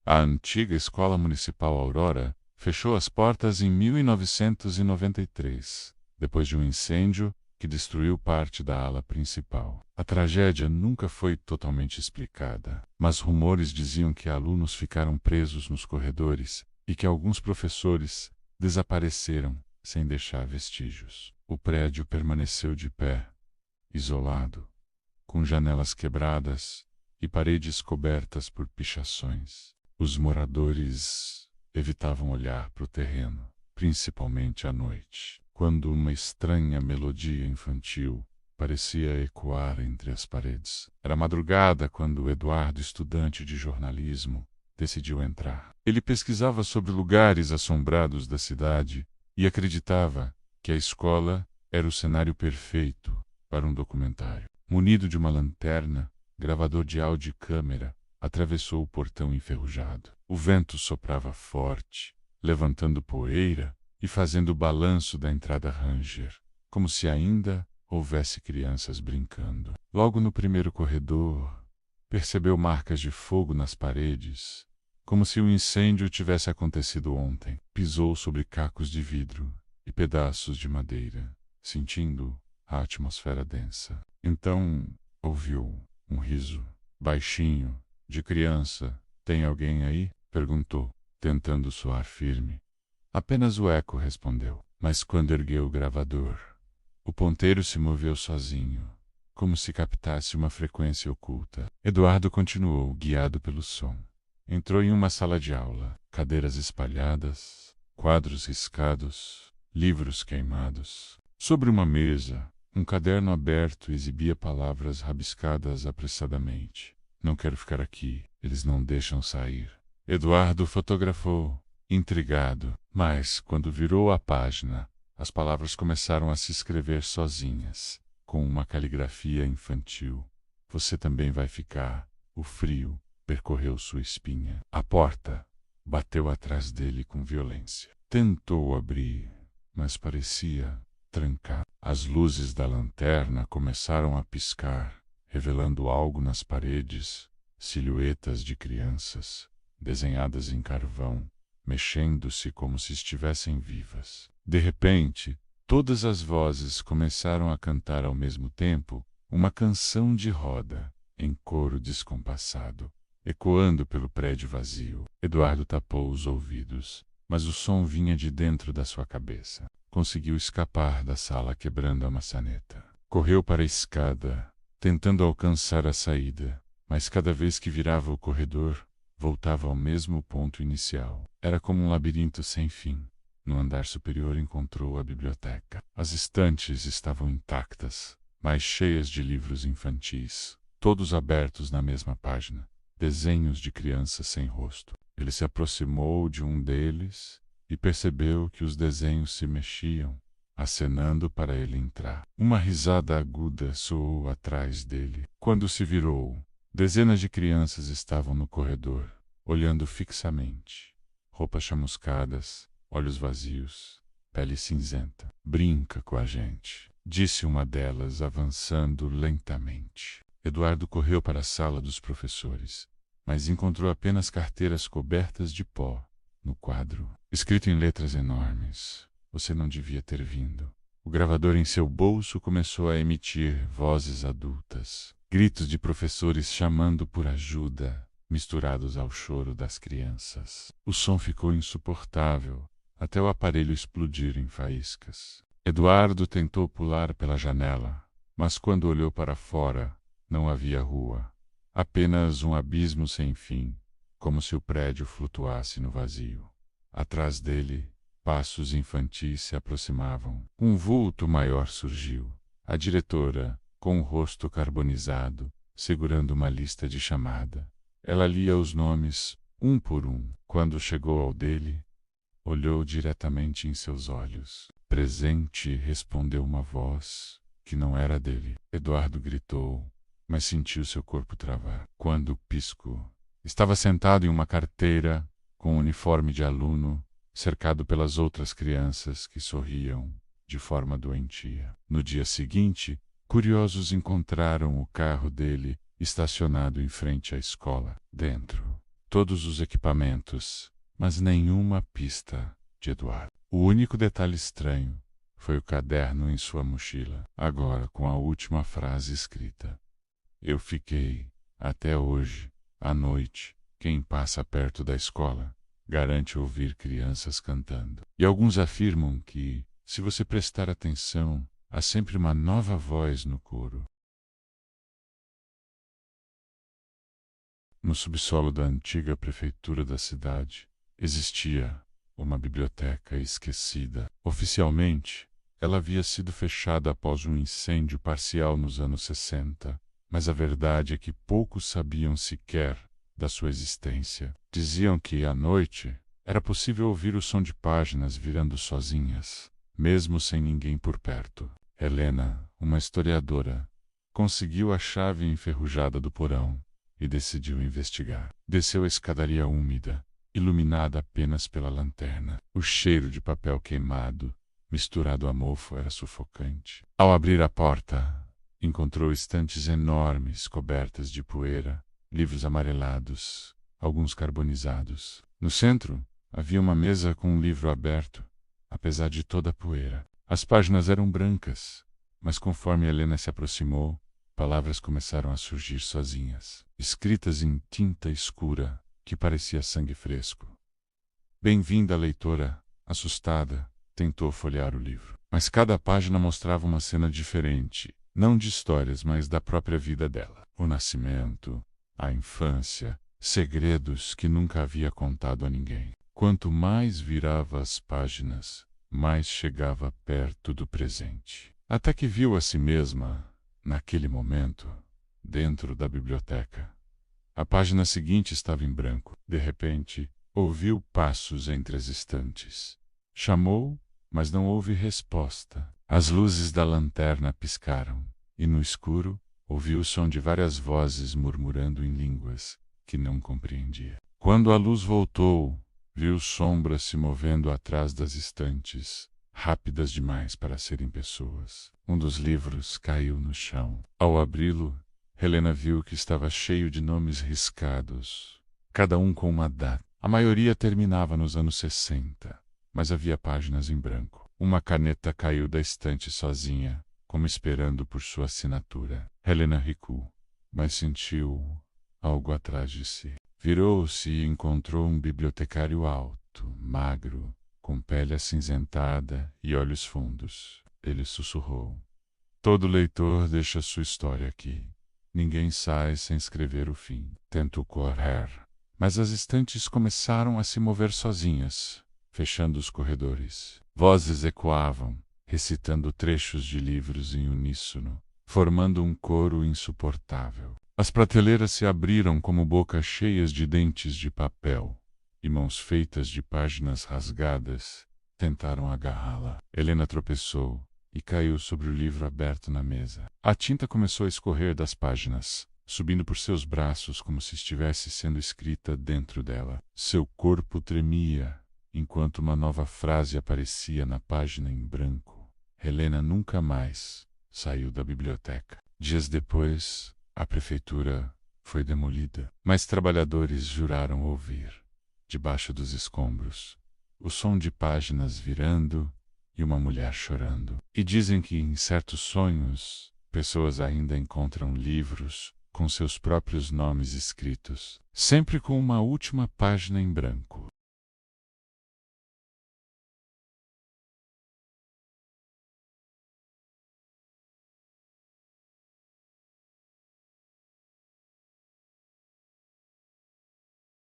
A antiga Escola Municipal Aurora fechou as portas em 1993, depois de um incêndio que destruiu parte da ala principal. A tragédia nunca foi totalmente explicada, mas rumores diziam que alunos ficaram presos nos corredores e que alguns professores desapareceram sem deixar vestígios. O prédio permaneceu de pé, isolado, com janelas quebradas e paredes cobertas por pichações. Os moradores evitavam olhar para o terreno, principalmente à noite, quando uma estranha melodia infantil parecia ecoar entre as paredes. Era madrugada quando Eduardo, estudante de jornalismo, decidiu entrar. Ele pesquisava sobre lugares assombrados da cidade e acreditava que a escola era o cenário perfeito para um documentário. Munido de uma lanterna, gravador de áudio e câmera, atravessou o portão enferrujado. O vento soprava forte, levantando poeira e fazendo o balanço da entrada Ranger, como se ainda houvesse crianças brincando. Logo no primeiro corredor, percebeu marcas de fogo nas paredes, como se o incêndio tivesse acontecido ontem. Pisou sobre cacos de vidro e pedaços de madeira, sentindo a atmosfera densa. Então ouviu um riso, baixinho, de criança. "Tem alguém aí?" perguntou, tentando soar firme. Apenas o eco respondeu. Mas quando ergueu o gravador, o ponteiro se moveu sozinho, como se captasse uma frequência oculta. Eduardo continuou, guiado pelo som. Entrou em uma sala de aula, cadeiras espalhadas, quadros riscados, livros queimados. Sobre uma mesa, um caderno aberto exibia palavras rabiscadas apressadamente. "Não quero ficar aqui, eles não deixam sair." Eduardo fotografou, intrigado, mas quando virou a página, as palavras começaram a se escrever sozinhas, com uma caligrafia infantil. "Você também vai ficar." O frio percorreu sua espinha. A porta bateu atrás dele com violência. Tentou abrir, mas parecia trancada. As luzes da lanterna começaram a piscar, revelando algo nas paredes, silhuetas de crianças, desenhadas em carvão, mexendo-se como se estivessem vivas. De repente, todas as vozes começaram a cantar ao mesmo tempo uma canção de roda, em coro descompassado, ecoando pelo prédio vazio. Eduardo tapou os ouvidos, mas o som vinha de dentro da sua cabeça. Conseguiu escapar da sala quebrando a maçaneta. Correu para a escada, tentando alcançar a saída, mas cada vez que virava o corredor, voltava ao mesmo ponto inicial. Era como um labirinto sem fim. No andar superior encontrou a biblioteca. As estantes estavam intactas, mas cheias de livros infantis, todos abertos na mesma página, desenhos de crianças sem rosto. Ele se aproximou de um deles e percebeu que os desenhos se mexiam, acenando para ele entrar. Uma risada aguda soou atrás dele. Quando se virou, dezenas de crianças estavam no corredor, olhando fixamente. Roupas chamuscadas, olhos vazios, pele cinzenta. "Brinca com a gente", disse uma delas, avançando lentamente. Eduardo correu para a sala dos professores, mas encontrou apenas carteiras cobertas de pó no quadro, escrito em letras enormes: "Você não devia ter vindo." O gravador em seu bolso começou a emitir vozes adultas, gritos de professores chamando por ajuda, misturados ao choro das crianças. O som ficou insuportável, até o aparelho explodir em faíscas. Eduardo tentou pular pela janela, mas quando olhou para fora, não havia rua, apenas um abismo sem fim, como se o prédio flutuasse no vazio. Atrás dele, passos infantis se aproximavam. Um vulto maior surgiu. A diretora, com o rosto carbonizado, segurando uma lista de chamada. Ela lia os nomes, um por um. Quando chegou ao dele, olhou diretamente em seus olhos. "Presente", respondeu uma voz que não era dele. Eduardo gritou, mas sentiu seu corpo travar. Quando piscou, estava sentado em uma carteira, com um uniforme de aluno, cercado pelas outras crianças que sorriam de forma doentia. No dia seguinte, curiosos encontraram o carro dele estacionado em frente à escola. Dentro, todos os equipamentos, mas nenhuma pista de Eduardo. O único detalhe estranho foi o caderno em sua mochila, agora com a última frase escrita. Eu fiquei, até hoje, à noite, quem passa perto da escola garante ouvir crianças cantando. E alguns afirmam que, se você prestar atenção, há sempre uma nova voz no coro. No subsolo da antiga prefeitura da cidade, existia uma biblioteca esquecida. Oficialmente, ela havia sido fechada após um incêndio parcial nos anos 60, mas a verdade é que poucos sabiam sequer da sua existência. Diziam que, à noite, era possível ouvir o som de páginas virando sozinhas, mesmo sem ninguém por perto. Helena, uma historiadora, conseguiu a chave enferrujada do porão e decidiu investigar. Desceu a escadaria úmida, iluminada apenas pela lanterna. O cheiro de papel queimado, misturado a mofo, era sufocante. Ao abrir a porta, encontrou estantes enormes cobertas de poeira, livros amarelados, alguns carbonizados. No centro, havia uma mesa com um livro aberto, apesar de toda a poeira. As páginas eram brancas, mas conforme Helena se aproximou, palavras começaram a surgir sozinhas, escritas em tinta escura, que parecia sangue fresco. Bem-vinda, leitora, assustada, tentou folhear o livro. Mas cada página mostrava uma cena diferente, não de histórias, mas da própria vida dela. O nascimento, a infância, segredos que nunca havia contado a ninguém. Quanto mais virava as páginas, mais chegava perto do presente. Até que viu a si mesma, naquele momento, dentro da biblioteca. A página seguinte estava em branco. De repente, ouviu passos entre as estantes. Chamou, mas não houve resposta. As luzes da lanterna piscaram, e no escuro, ouviu o som de várias vozes murmurando em línguas que não compreendia. Quando a luz voltou, viu sombras se movendo atrás das estantes, rápidas demais para serem pessoas. Um dos livros caiu no chão. Ao abri-lo, Helena viu que estava cheio de nomes riscados, cada um com uma data. A maioria terminava nos anos 60, mas havia páginas em branco. Uma caneta caiu da estante sozinha, como esperando por sua assinatura. Helena recuou, mas sentiu algo atrás de si. Virou-se e encontrou um bibliotecário alto, magro, com pele acinzentada e olhos fundos. Ele sussurrou: todo leitor deixa sua história aqui. Ninguém sai sem escrever o fim. Tentou correr, mas as estantes começaram a se mover sozinhas, fechando os corredores. Vozes ecoavam, recitando trechos de livros em uníssono, formando um coro insuportável. As prateleiras se abriram como bocas cheias de dentes de papel, e mãos feitas de páginas rasgadas tentaram agarrá-la. Helena tropeçou e caiu sobre o livro aberto na mesa. A tinta começou a escorrer das páginas, subindo por seus braços como se estivesse sendo escrita dentro dela. Seu corpo tremia, enquanto uma nova frase aparecia na página em branco. Helena nunca mais saiu da biblioteca. Dias depois, a prefeitura foi demolida, mas trabalhadores juraram ouvir, debaixo dos escombros, o som de páginas virando e uma mulher chorando. E dizem que, em certos sonhos, pessoas ainda encontram livros com seus próprios nomes escritos, sempre com uma última página em branco.